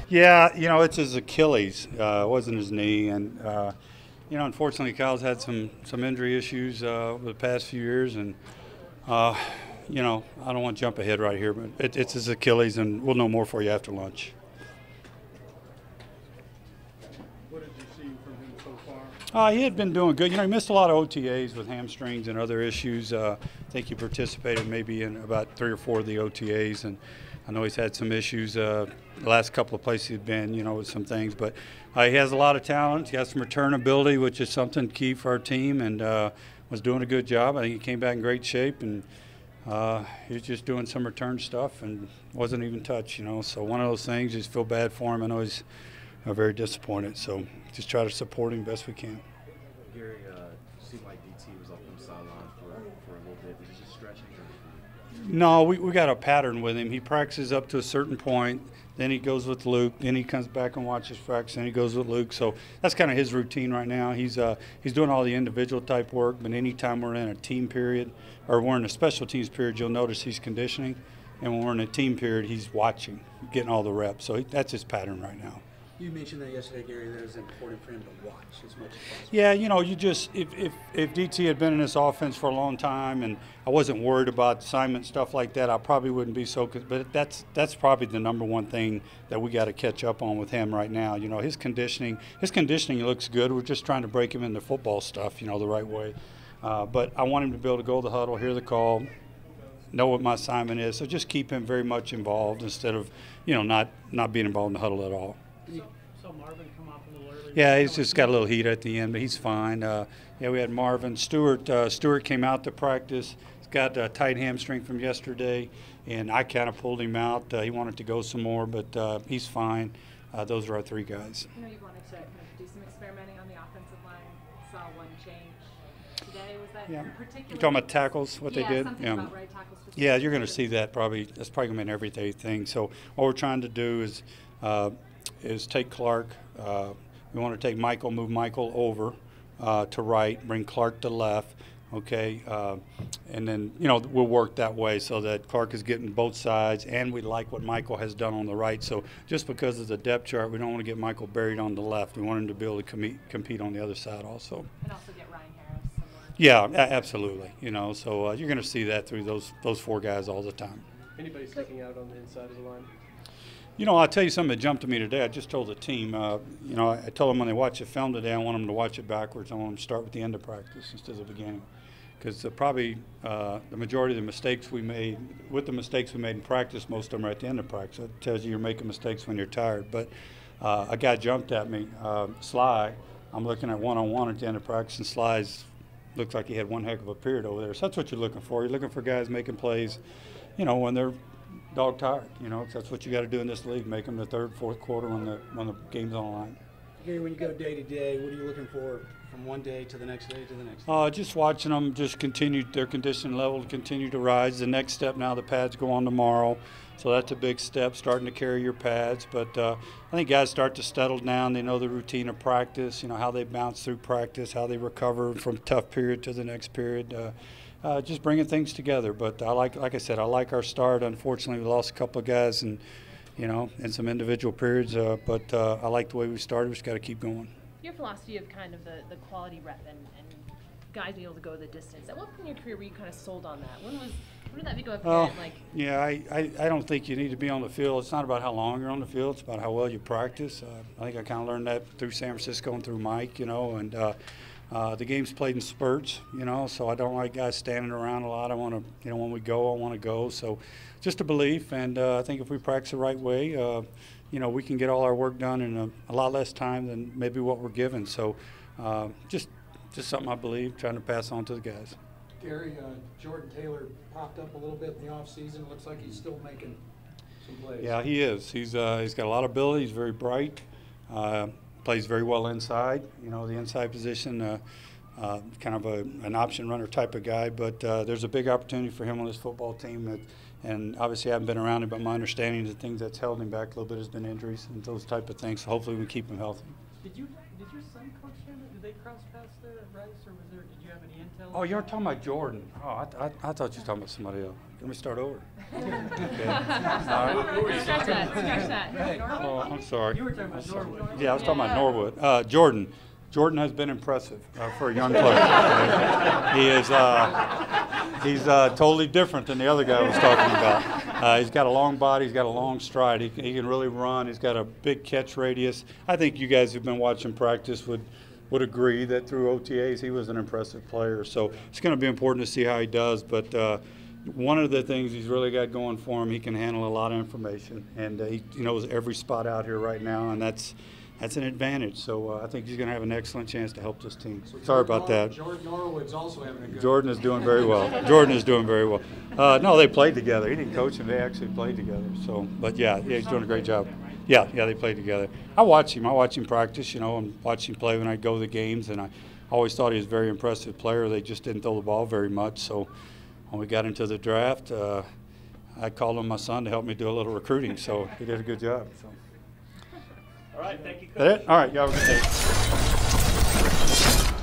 Yeah, it's his Achilles. It wasn't his knee, and unfortunately, Kyle's had some injury issues over the past few years, and I don't want to jump ahead right here, but it's his Achilles, and we'll know more for you after lunch. What did you see from him so far? He had been doing good. He missed a lot of OTAs with hamstrings and other issues. I think he participated maybe in about 3 or 4 of the OTAs, and I know he's had some issues the last couple of places he's been, with some things. But he has a lot of talent. He got some return ability, which is something key for our team, and was doing a good job. I think he came back in great shape, and he was just doing some return stuff and wasn't even touched, So one of those things, just feel bad for him. I know he's very disappointed. So just try to support him best we can. Gary, seemed like DT was up on the sideline for a little bit. Was he just stretching? No, we got a pattern with him. He practices up to a certain point, then he goes with Luke, then he comes back and watches practice, then he goes with Luke. So that's kind of his routine right now. He's doing all the individual type work, but anytime we're in a team period or we're in a special teams period, you'll notice he's conditioning. And when we're in a team period, he's watching, getting all the reps. So that's his pattern right now. You mentioned that yesterday, Gary, that it's important for him to watch as much as possible. Yeah, you just if DT had been in this offense for a long time and I wasn't worried about assignment stuff like that, I probably wouldn't be so. But that's probably the number one thing that we got to catch up on with him right now. His conditioning looks good. We're just trying to break him into football stuff, the right way. But I want him to be able to go to the huddle, hear the call, know what my assignment is. So just keep him very much involved instead of not being involved in the huddle at all. So Marvin come off a little early. Yeah, he's just got a little heat at the end, but he's fine. We had Marvin. Stewart came out to practice. He's got a tight hamstring from yesterday, and I kind of pulled him out. He wanted to go some more, but he's fine. Those are our 3 guys. You wanted to kind of do some experimenting on the offensive line. Saw one change today. Was that particular? You're talking about tackles, what they did? Something about right tackles. Yeah, you're going to see that probably. That's probably going to be an everyday thing. So what we're trying to do is take Clark. We want to take Michael, move Michael over to right, bring Clark to left, okay? And then, we'll work that way so that Clark is getting both sides, and we like what Michael has done on the right. So just because of the depth chart, we don't want to get Michael buried on the left. We want him to be able to compete on the other side also. And also get Ryan Harris somewhere. Yeah, absolutely. So you're going to see that through those 4 guys all the time. Anybody sticking out on the inside of the line? I'll tell you something that jumped to me today. I just told the team, I told them when they watch the film today, I want them to watch it backwards. I want them to start with the end of practice instead of the beginning. Because probably the majority of the mistakes we made, in practice, most of them are at the end of practice. It tells you you're making mistakes when you're tired. But a guy jumped at me, Sly. I'm looking at one-on-one at the end of practice, and Sly's looks like he had one heck of a period over there. So that's what you're looking for. You're looking for guys making plays, when they're dog tired, that's what you got to do in this league. Make them the 3rd, 4th quarter when the game's on the line. Gary, when you go day to day, what are you looking for from one day to the next day to the next day? Just watching them, just continue their conditioning level to continue to rise. The next step now, the pads go on tomorrow, so that's a big step, starting to carry your pads. But I think guys start to settle down. They know the routine of practice, how they bounce through practice, how they recover from tough period to the next period. Just bringing things together. But like I said, I like our start. Unfortunately, we lost a couple of guys in some individual periods. But I like the way we started. We just got to keep going. Your philosophy of kind of the quality rep and guys being able to go the distance. At what point in your career were you kind of sold on that? When did that become apparent? Yeah, I don't think you need to be on the field. It's not about how long you're on the field. It's about how well you practice. I think I kind of learned that through San Francisco and through Mike, and the game's played in spurts, so I don't like guys standing around a lot. I want to, when we go, I want to go. So just a belief, and I think if we practice the right way, we can get all our work done in a lot less time than maybe what we're given. So just something I believe, trying to pass on to the guys. Gary, Jordan Taylor popped up a little bit in the offseason. It looks like he's still making some plays. Yeah, he is. He's got a lot of ability. He's very bright. Plays very well inside, the inside position, kind of an option runner type of guy. But there's a big opportunity for him on this football team. And obviously I haven't been around him, but my understanding of the things that's held him back a little bit has been injuries and those type of things. So hopefully we keep him healthy. Did your son coach him? Did they cross paths there at Rice, or did you have any intel? Oh, you're talking about Jordan. Oh, I thought you were talking about somebody else. Let me start over. Okay. Scratch that. Oh, I'm sorry. You were talking about Norwood. Yeah, I was talking about Norwood. Jordan has been impressive for a young player. He is he's totally different than the other guy I was talking about. He's got a long body. He's got a long stride. He can really run. He's got a big catch radius. I think you guys who've been watching practice would agree that through OTAs he was an impressive player. So it's going to be important to see how he does. But one of the things he's really got going for him, he can handle a lot of information, and he knows every spot out here right now, and that's an advantage. So I think he's going to have an excellent chance to help this team. Sorry about that. Jordan Norwood's also having a good. Jordan is doing very well. Jordan is doing very well. No, they played together. He didn't coach him. They actually played together. So, but yeah, he's doing a great job. Yeah, they played together. I watch him practice, and watch him play when I go to the games, and I always thought he was a very impressive player. They just didn't throw the ball very much. So when we got into the draft, I called on my son to help me do a little recruiting. So he did a good job. So. All right, thank you, Coach. That it? All right, y'all have a good day.